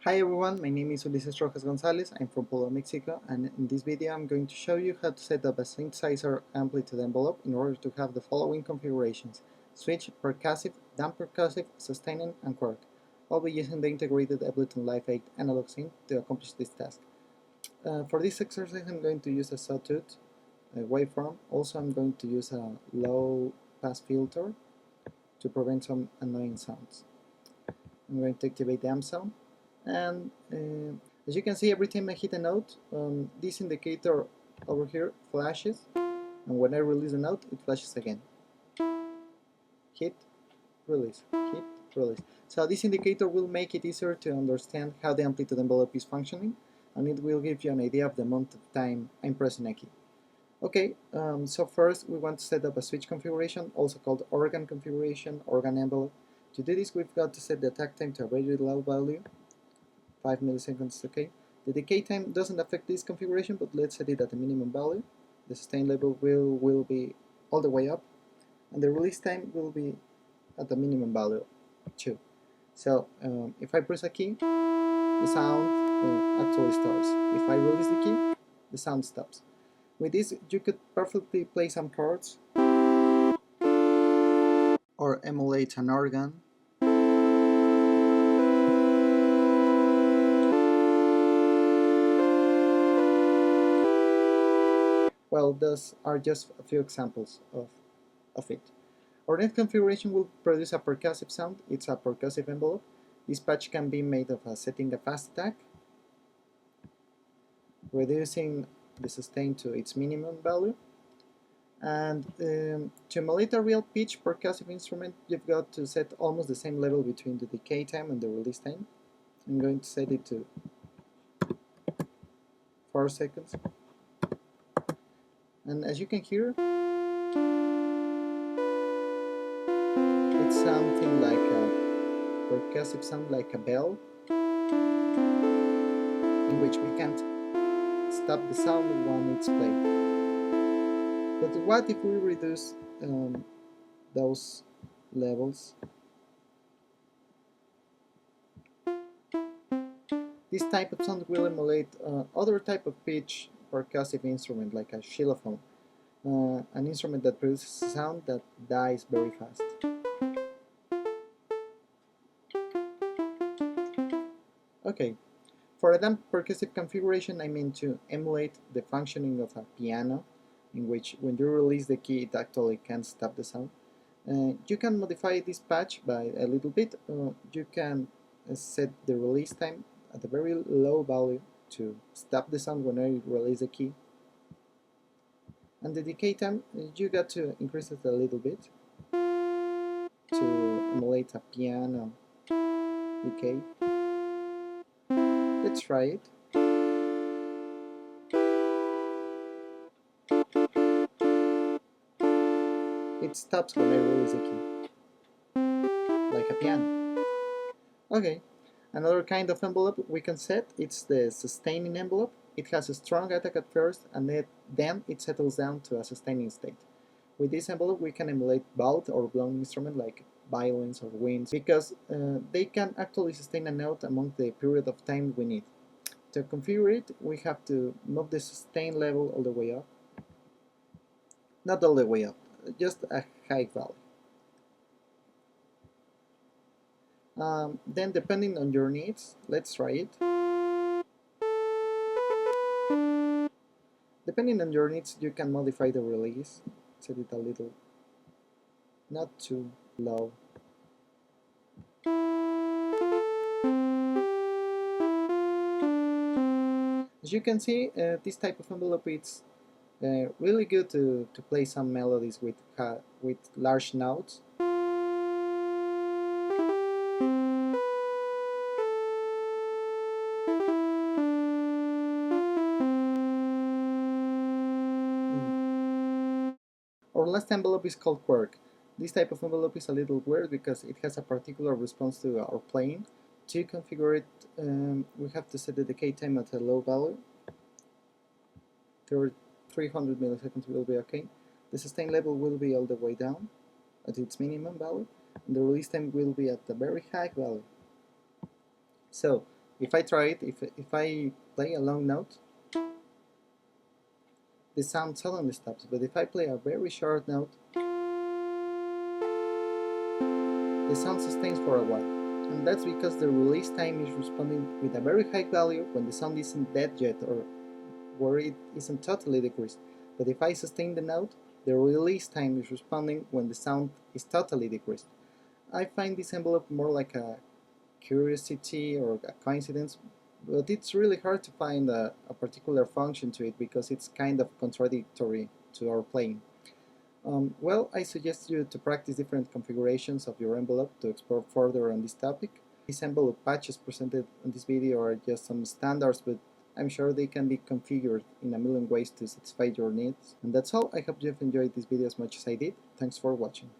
Hi everyone, my name is Ulises Rojas Gonzalez, I'm from Puebla, Mexico, and in this video I'm going to show you how to set up a synthesizer amplitude envelope in order to have the following configurations: switch, percussive, damp percussive, sustaining, and quirk. I'll be using the integrated Ableton Live 8 analog synth to accomplish this task. For this exercise I'm going to use a sawtooth waveform. Also I'm going to use a low pass filter to prevent some annoying sounds. I'm going to activate the amp sound. And as you can see, every time I hit a note, this indicator over here flashes, and when I release a note, it flashes again. Hit, release, hit, release. So this indicator will make it easier to understand how the amplitude envelope is functioning, and it will give you an idea of the amount of time I'm pressing a key. Okay, so first we want to set up a switch configuration, also called organ configuration, organ envelope. To do this, we've got to set the attack time to a very low value. 5 milliseconds is okay. The decay time doesn't affect this configuration, but let's set it at the minimum value. The sustain level will be all the way up, and the release time will be at the minimum value too. So if I press a key, the sound actually starts. If I release the key, the sound stops. With this, you could perfectly play some chords or emulate an organ. Well, those are just a few examples of it. Our next configuration will produce a percussive sound. It's a percussive envelope. This patch can be made of setting a fast attack, reducing the sustain to its minimum value, and to emulate a real pitch percussive instrument, you've got to set almost the same level between the decay time and the release time. I'm going to set it to 4 seconds. And as you can hear, it's something like a percussive sound, like a bell, in which we can't stop the sound when it's played. But what if we reduce those levels? This type of sound will emulate other type of pitch percussive instrument, like a xylophone, an instrument that produces a sound that dies very fast. Okay, for a damp percussive configuration, I mean to emulate the functioning of a piano, in which when you release the key, it actually can't stop the sound. You can modify this patch by a little bit. You can set the release time at a very low value to stop the sound when I release the key. And the decay time, you got to increase it a little bit to emulate a piano decay. Let's try it. It stops when I release the key, like a piano. Okay, another kind of envelope we can set, it's the sustaining envelope. It has a strong attack at first, and then it settles down to a sustaining state. With this envelope we can emulate bowed or blown instruments like violins or winds, because they can actually sustain a note among the period of time we need. To configure it, we have to move the sustain level all the way up. Not all the way up, just a high value. Then depending on your needs, let's try it. Depending on your needs, you can modify the release, set it a little, not too low. As you can see, this type of envelope is really good to play some melodies with large notes. Our last envelope is called quirk. This type of envelope is a little weird because it has a particular response to our playing. To configure it, we have to set the decay time at a low value. 300 milliseconds will be okay. The sustain level will be all the way down at its minimum value, and the release time will be at a very high value. So If I try it, if I play a long note, the sound suddenly stops, but if I play a very short note, the sound sustains for a while. And that's because the release time is responding with a very high value when the sound isn't dead yet or where it isn't totally decreased. But if I sustain the note, the release time is responding when the sound is totally decreased. I find this envelope more like a curiosity or a coincidence, but it's really hard to find a particular function to it because it's kind of contradictory to our playing. Well, I suggest you to practice different configurations of your envelope to explore further on this topic. These envelope patches presented in this video are just some standards, but I'm sure they can be configured in a million ways to satisfy your needs. And that's all. I hope you've enjoyed this video as much as I did. Thanks for watching.